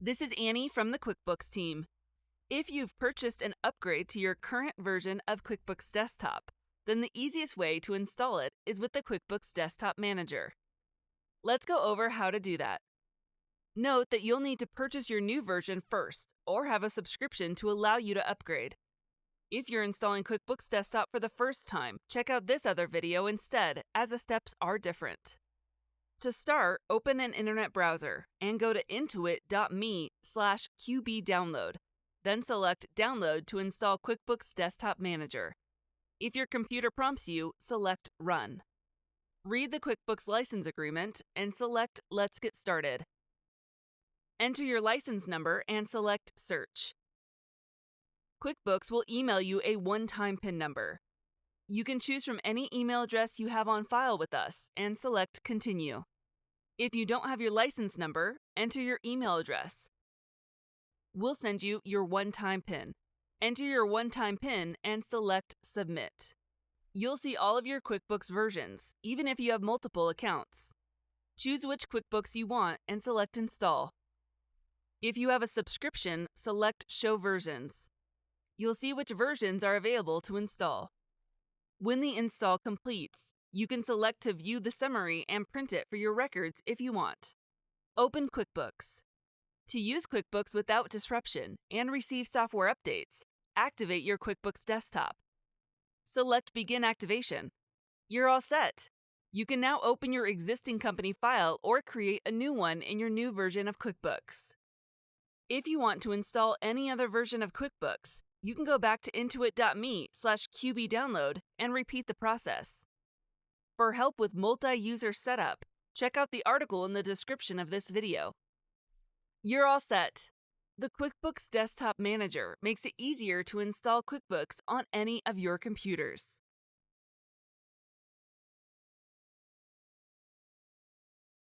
This is Annie from the QuickBooks team. If you've purchased an upgrade to your current version of QuickBooks Desktop, then the easiest way to install it is with the QuickBooks Desktop Manager. Let's go over how to do that. Note that you'll need to purchase your new version first or have a subscription to allow you to upgrade. If you're installing QuickBooks Desktop for the first time, check out this other video instead, as the steps are different. To start, open an internet browser and go to intuit.me/qbdownload. Then select Download to install QuickBooks Desktop Manager. If your computer prompts you, select Run. Read the QuickBooks license agreement and select Let's Get Started. Enter your license number and select Search. QuickBooks will email you a one-time PIN number. You can choose from any email address you have on file with us and select Continue. If you don't have your license number, enter your email address. We'll send you your one-time PIN. Enter your one-time PIN and select Submit. You'll see all of your QuickBooks versions, even if you have multiple accounts. Choose which QuickBooks you want and select Install. If you have a subscription, select Show Versions. You'll see which versions are available to install. When the install completes, you can select to view the summary and print it for your records if you want. Open QuickBooks. To use QuickBooks without disruption and receive software updates, activate your QuickBooks Desktop. Select Begin Activation. You're all set. You can now open your existing company file or create a new one in your new version of QuickBooks. If you want to install any other version of QuickBooks, you can go back to intuit.me/qbdownload and repeat the process. For help with multi-user setup, check out the article in the description of this video. You're all set. The QuickBooks Desktop Manager makes it easier to install QuickBooks on any of your computers.